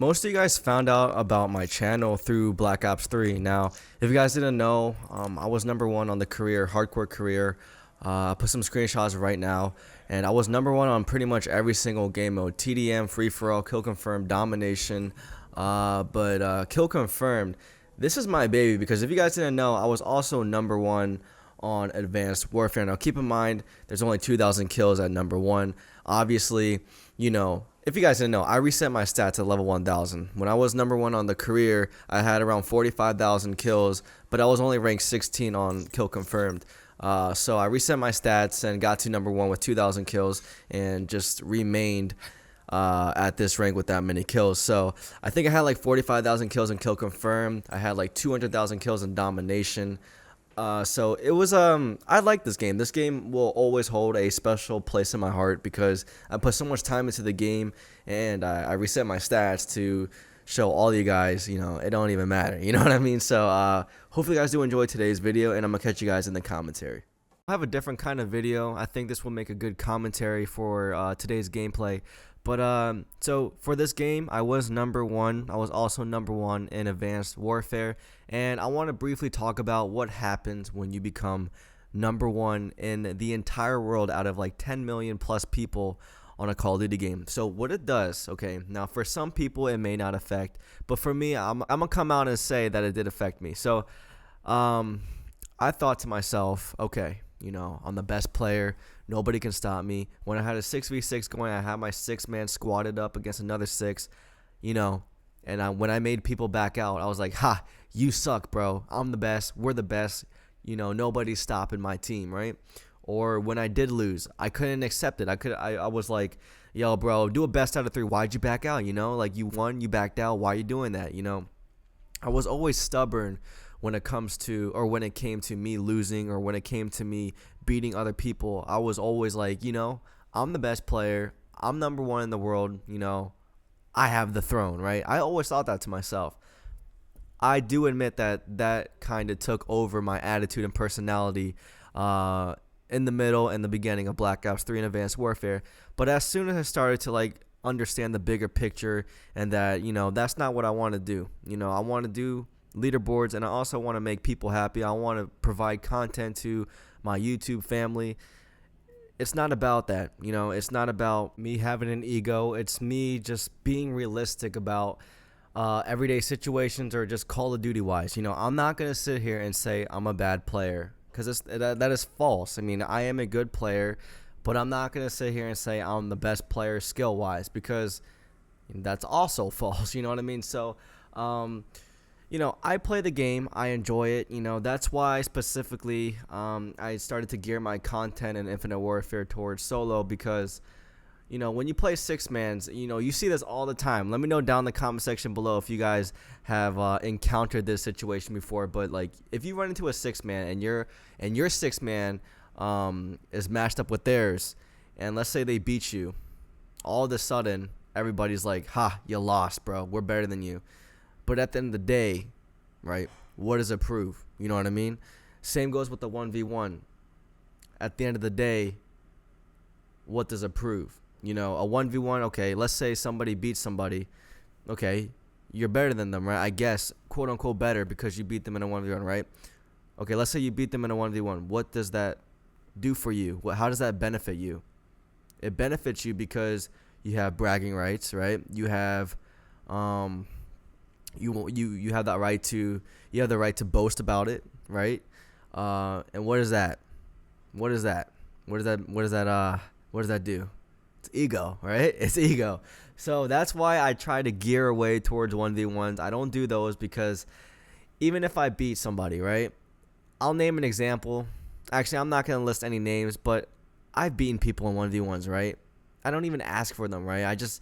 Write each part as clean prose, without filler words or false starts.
Most of you guys found out about my channel through Black Ops 3. Now, if you guys didn't know, I was number one on the career, hardcore career. I put some screenshots right now, and I was number one on pretty much every single game mode: TDM, free for all, kill confirmed, domination. But kill confirmed, this is my baby, because if you guys didn't know, I was also number one on advanced warfare. Now, keep in mind, there's only 2,000 kills at number one. Obviously, if you guys didn't know, I reset my stats at level 1,000. When I was number one on the career, I had around 45,000 kills, but I was only ranked 16 on kill confirmed. So I reset my stats and got to number one with 2,000 kills and just remained at this rank with that many kills. So I think I had like 45,000 kills in kill confirmed. I had like 200,000 kills in domination. So it was, I like this game. This game will always hold a special place in my heart because I put so much time into the game, and I reset my stats to show all you guys, it don't even matter. You know what I mean? So, hopefully you guys do enjoy today's video, and I'm gonna catch you guys in the commentary. I have a different kind of video. I think this will make a good commentary for today's gameplay. But so for this game, I was number one. I was also number one in advanced warfare, and I want to briefly talk about what happens when you become number one in the entire world out of like 10 million plus people on a Call of Duty game. So what it does, okay, now for some people it may not affect, but for me, I'm gonna come out and say that it did affect me. So I thought to myself, okay, I'm the best player. Nobody can stop me. When I had a 6v6 going, I had my 6-man squatted up against another 6, and when I made people back out, I was like, ha, you suck, bro. I'm the best. We're the best. Nobody's stopping my team, right? Or when I did lose, I couldn't accept it. I was like, yo, bro, do a best out of 3. Why'd you back out? Like, you won, you backed out. Why are you doing that? I was always stubborn when it came to me losing, or when it came to me beating other people. I was always like, I'm the best player. I'm number one in the world. I have the throne, right? I always thought that to myself. I do admit that kind of took over my attitude and personality in the middle and the beginning of Black Ops 3 and Advanced Warfare. But as soon as I started to understand the bigger picture, and that that's not what I want to do. I want to do leaderboards, and I also want to make people happy. I want to provide content to my YouTube family. It's not about that. It's not about me having an ego. It's me just being realistic about everyday situations, or just Call of Duty wise. I'm not gonna sit here and say I'm a bad player, because that is false. I mean, I am a good player, but I'm not gonna sit here and say I'm the best player skill wise, because that's also false. You know what I mean? So I play the game. I enjoy it. That's why specifically I started to gear my content in Infinite Warfare towards solo, because when you play 6-mans, you see this all the time. Let me know down in the comment section below if you guys have encountered this situation before. But if you run into a 6-man and your 6-man is matched up with theirs, and let's say they beat you, all of a sudden everybody's like, ha, you lost, bro. We're better than you. But at the end of the day, right, what does it prove? You know what I mean? Same goes with the 1v1. At the end of the day, what does it prove? A 1v1, okay, let's say somebody beats somebody. Okay, you're better than them, right? I guess, quote unquote better, because you beat them in a 1v1, right? Okay, let's say you beat them in a 1v1. What does that do for you? How does that benefit you? It benefits you because you have bragging rights, right? You have you have the right to boast about it, right? And what is that? What does that do? It's ego, right? It's ego. So that's why I try to gear away towards 1v1s. I don't do those, because even if I beat somebody, right? I'll name an example. Actually, I'm not gonna list any names, but I've beaten people in 1v1s, right? I don't even ask for them, right? I just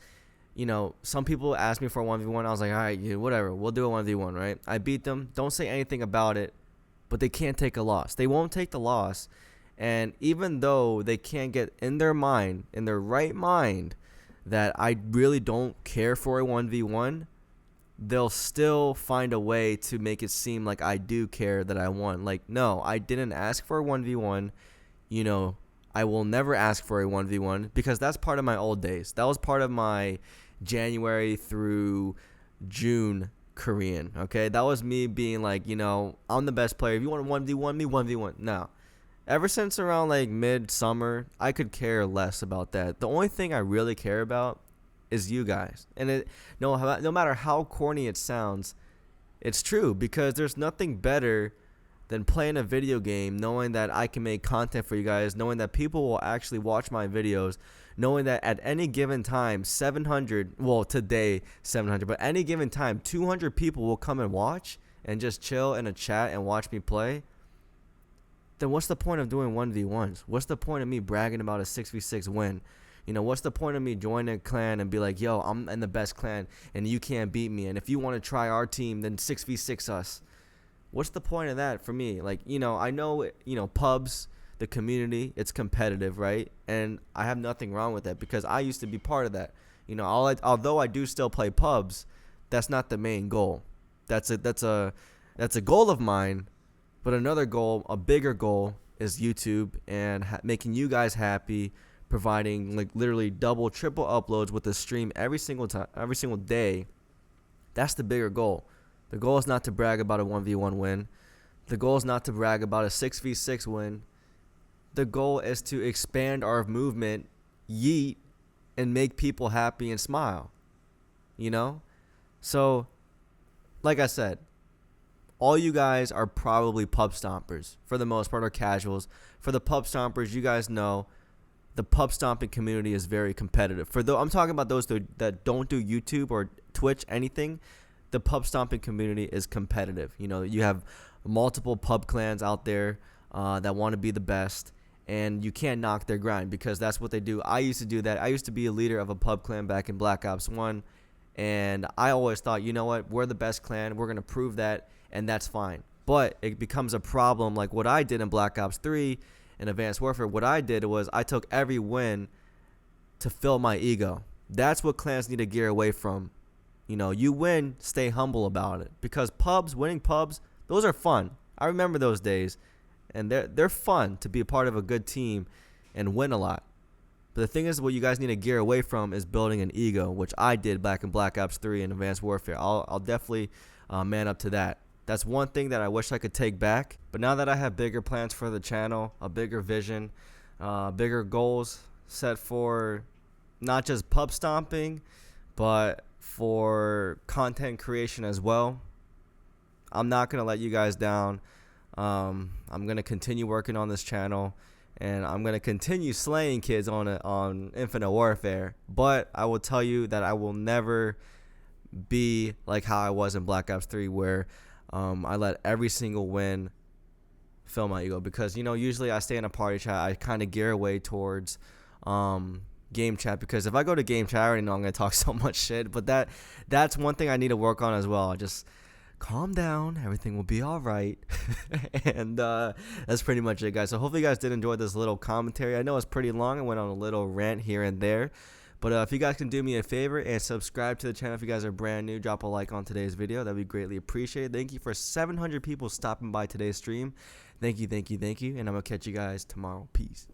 some people ask me for a 1v1. I was like, all right, whatever. We'll do a 1v1, right? I beat them. Don't say anything about it, but they can't take a loss. They won't take the loss. And even though they can't get in their right mind, that I really don't care for a 1v1, they'll still find a way to make it seem like I do care, that I won. Like, no, I didn't ask for a 1v1. I will never ask for a 1v1, because that's part of my old days. That was part of my January through June Korean. Okay, that was me being like, I'm the best player. If you want to 1v1 me, 1v1. No. Ever since around like mid-summer, I could care less about that. The only thing I really care about is you guys. And no matter how corny it sounds, it's true, because there's nothing better than playing a video game, knowing that I can make content for you guys, knowing that people will actually watch my videos, knowing that at any given time, 700, well, today 700, but any given time, 200 people will come and watch and just chill in a chat and watch me play. Then what's the point of doing 1v1s? What's the point of me bragging about a 6v6 win? What's the point of me joining a clan and be like, yo, I'm in the best clan and you can't beat me, and if you want to try our team, then 6v6 us. What's the point of that for me? Like, I know, pubs, the community, it's competitive, right? And I have nothing wrong with that, because I used to be part of that. Although I do still play pubs, that's not the main goal. That's a goal of mine, but another goal, a bigger goal, is YouTube and making you guys happy, providing like literally double, triple uploads with a stream every single day. That's the bigger goal. The goal is not to brag about a 1v1 win. The goal is not to brag about a 6v6 win. The goal is to expand our movement, yeet, and make people happy and smile. So, like I said, all you guys are probably pub stompers for the most part, or casuals. For the pub stompers, you guys know the pub stomping community is very competitive. I'm talking about those that don't do YouTube or Twitch, anything. The pub stomping community is competitive. You have multiple pub clans out there that want to be the best, and you can't knock their grind, because that's what they do. I used to do that. I used to be a leader of a pub clan back in Black Ops 1, and I always thought, you know what, we're the best clan. We're going to prove that, and that's fine. But it becomes a problem like what I did in Black Ops 3 and Advanced Warfare. What I did was I took every win to fill my ego. That's what clans need to gear away from. You win, stay humble about it, because winning pubs, those are fun. I remember those days, and they're fun to be a part of a good team and win a lot. But the thing is, what you guys need to gear away from is building an ego, which I did back in Black Ops 3 and Advanced Warfare. I'll definitely man up to that. That's one thing that I wish I could take back. But now that I have bigger plans for the channel, a bigger vision, bigger goals set for not just pub stomping, but for content creation as well, I'm not going to let you guys down. I'm going to continue working on this channel, and I'm going to continue slaying kids on Infinite Warfare. But I will tell you that I will never be like how I was in Black Ops 3, where I let every single win fill my ego, because usually I stay in a party chat. I kind of gear away towards game chat, because if I go to game chat, I already know I'm going to talk so much shit. But that's one thing I need to work on as well. Just calm down, everything will be all right. And that's pretty much it, guys. So hopefully you guys did enjoy this little commentary. I know it's pretty long. I went on a little rant here and there, but if you guys can do me a favor and subscribe to the channel, if you guys are brand new, drop a like on today's video. That'd be greatly appreciated. Thank you for 700 people stopping by today's stream. Thank you, and I'm gonna catch you guys tomorrow. Peace.